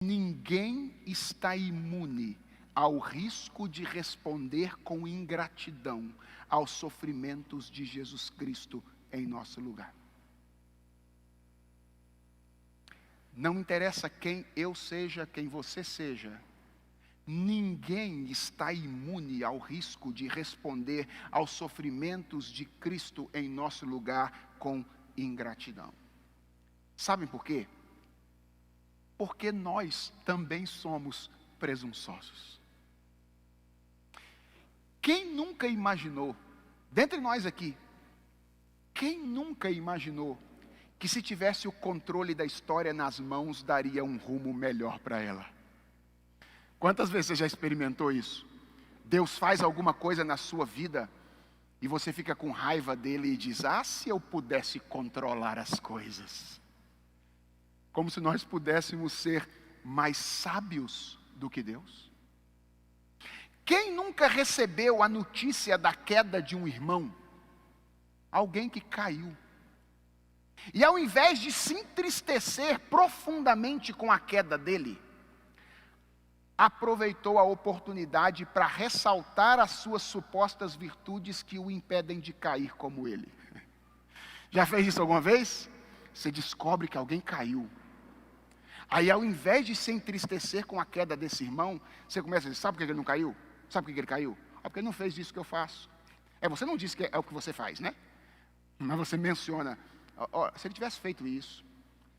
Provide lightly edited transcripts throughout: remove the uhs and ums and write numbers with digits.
Ninguém está imune ao risco de responder com ingratidão aos sofrimentos de Jesus Cristo em nosso lugar. Não interessa quem eu seja, quem você seja, ninguém está imune ao risco de responder aos sofrimentos de Cristo em nosso lugar com ingratidão. Sabem por quê? Porque nós também somos presunçosos. Quem nunca imaginou, dentre nós aqui, quem nunca imaginou que se tivesse o controle da história nas mãos, daria um rumo melhor para ela? Quantas vezes você já experimentou isso? Deus faz alguma coisa na sua vida e você fica com raiva dele e diz: ah, se eu pudesse controlar as coisas. Como se nós pudéssemos ser mais sábios do que Deus. Quem nunca recebeu a notícia da queda de um irmão? Alguém que caiu. E ao invés de se entristecer profundamente com a queda dele, aproveitou a oportunidade para ressaltar as suas supostas virtudes que o impedem de cair como ele. Já fez isso alguma vez? Você descobre que alguém caiu. Aí ao invés de se entristecer com a queda desse irmão, você começa a dizer: sabe por que ele não caiu? Sabe por que ele caiu? Ah, porque ele não fez isso que eu faço. Você não disse que é o que você faz, né? Mas você menciona: se ele tivesse feito isso,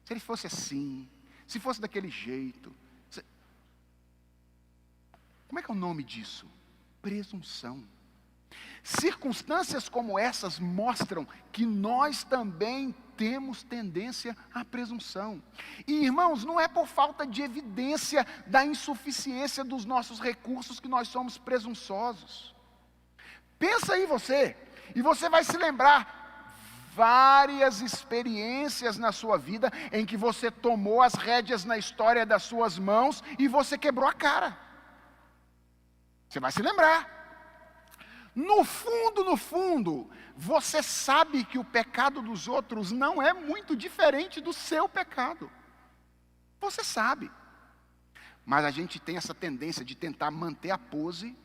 se ele fosse assim, se fosse daquele jeito. Como é que é o nome disso? Presunção. Circunstâncias como essas mostram que nós também temos tendência à presunção. E irmãos, não é por falta de evidência da insuficiência dos nossos recursos que nós somos presunçosos. Pensa aí você, e você vai se lembrar várias experiências na sua vida em que você tomou as rédeas na história das suas mãos e você quebrou a cara. Você vai se lembrar. No fundo, você sabe que o pecado dos outros não é muito diferente do seu pecado. Você sabe. Mas a gente tem essa tendência de tentar manter a pose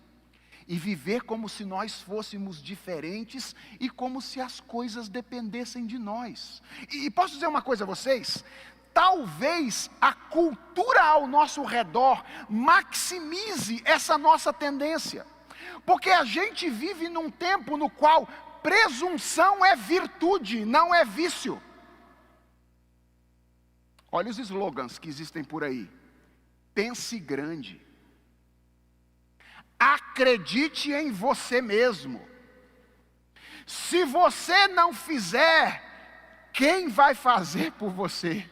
e viver como se nós fôssemos diferentes e como se as coisas dependessem de nós. E posso dizer uma coisa a vocês? Talvez a cultura ao nosso redor maximize essa nossa tendência. Porque a gente vive num tempo no qual presunção é virtude, não é vício. Olha os slogans que existem por aí. Pense grande. Acredite em você mesmo. Se você não fizer, quem vai fazer por você?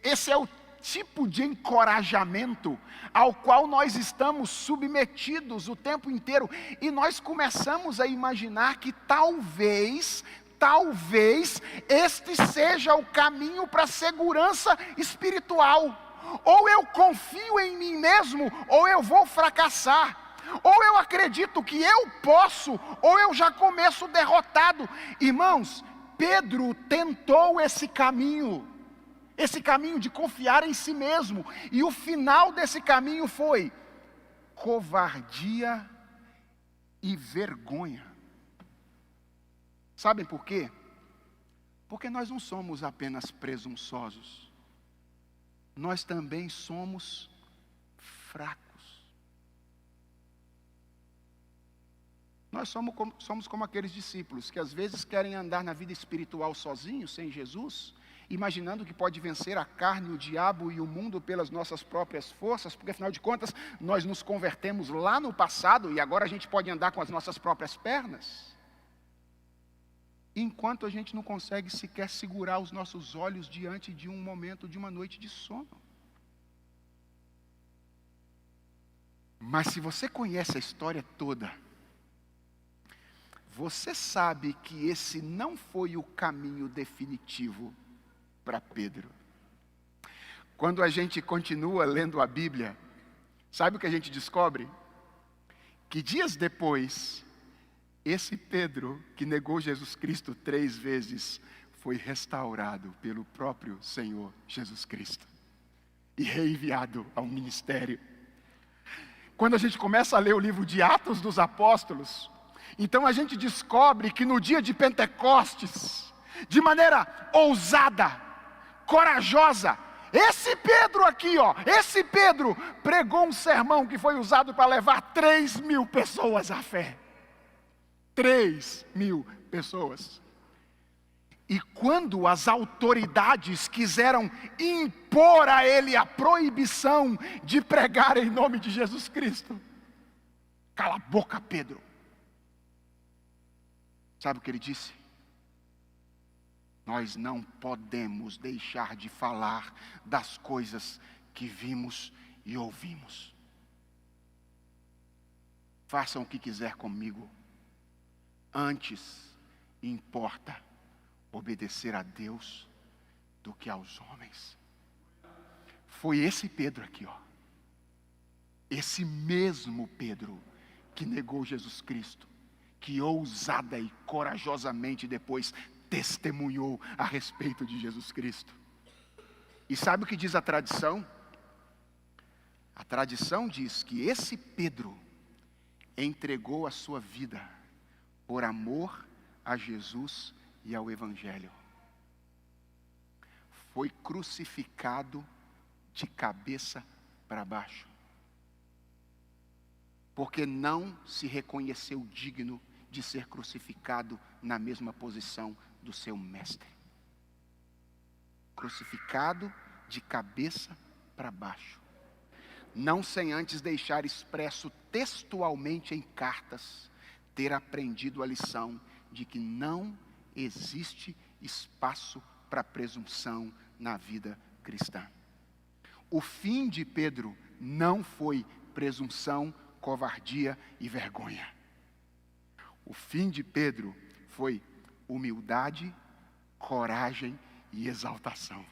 Esse é o tipo de encorajamento ao qual nós estamos submetidos o tempo inteiro. E nós começamos a imaginar que talvez este seja o caminho para a segurança espiritual. Ou eu confio em mim mesmo, ou eu vou fracassar. Ou eu acredito que eu posso, ou eu já começo derrotado. Irmãos, Pedro tentou esse caminho de confiar em si mesmo, e o final desse caminho foi covardia e vergonha. Sabem por quê? Porque nós não somos apenas presunçosos, nós também somos fracos. Nós somos como aqueles discípulos que às vezes querem andar na vida espiritual sozinhos, sem Jesus, imaginando que pode vencer a carne, o diabo e o mundo pelas nossas próprias forças, porque afinal de contas nós nos convertemos lá no passado e agora a gente pode andar com as nossas próprias pernas. Enquanto a gente não consegue sequer segurar os nossos olhos diante de um momento, de uma noite de sono. Mas se você conhece a história toda, você sabe que esse não foi o caminho definitivo para Pedro. Quando a gente continua lendo a Bíblia, sabe o que a gente descobre? Que dias depois, esse Pedro, que negou Jesus Cristo 3 vezes, foi restaurado pelo próprio Senhor Jesus Cristo. e reenviado ao ministério. Quando a gente começa a ler o livro de Atos dos Apóstolos, então a gente descobre que no dia de Pentecostes, de maneira ousada, corajosa, esse Pedro aqui, esse Pedro pregou um sermão que foi usado para levar 3.000 pessoas à fé. 3.000 pessoas. E quando as autoridades quiseram impor a ele a proibição de pregar em nome de Jesus Cristo, cala a boca, Pedro. Sabe o que ele disse? Nós não podemos deixar de falar das coisas que vimos e ouvimos. Façam o que quiser comigo. Antes importa obedecer a Deus do que aos homens. Foi esse Pedro aqui, esse mesmo Pedro que negou Jesus Cristo, que ousada e corajosamente depois testemunhou a respeito de Jesus Cristo. E sabe o que diz a tradição? A tradição diz que esse Pedro entregou a sua vida por amor a Jesus e ao Evangelho. Foi crucificado de cabeça para baixo, porque não se reconheceu digno de ser crucificado na mesma posição do seu mestre. Crucificado de cabeça para baixo, não sem antes deixar expresso textualmente em cartas, ter aprendido a lição de que não existe espaço para presunção na vida cristã. O fim de Pedro não foi presunção, covardia e vergonha. O fim de Pedro foi humildade, coragem e exaltação.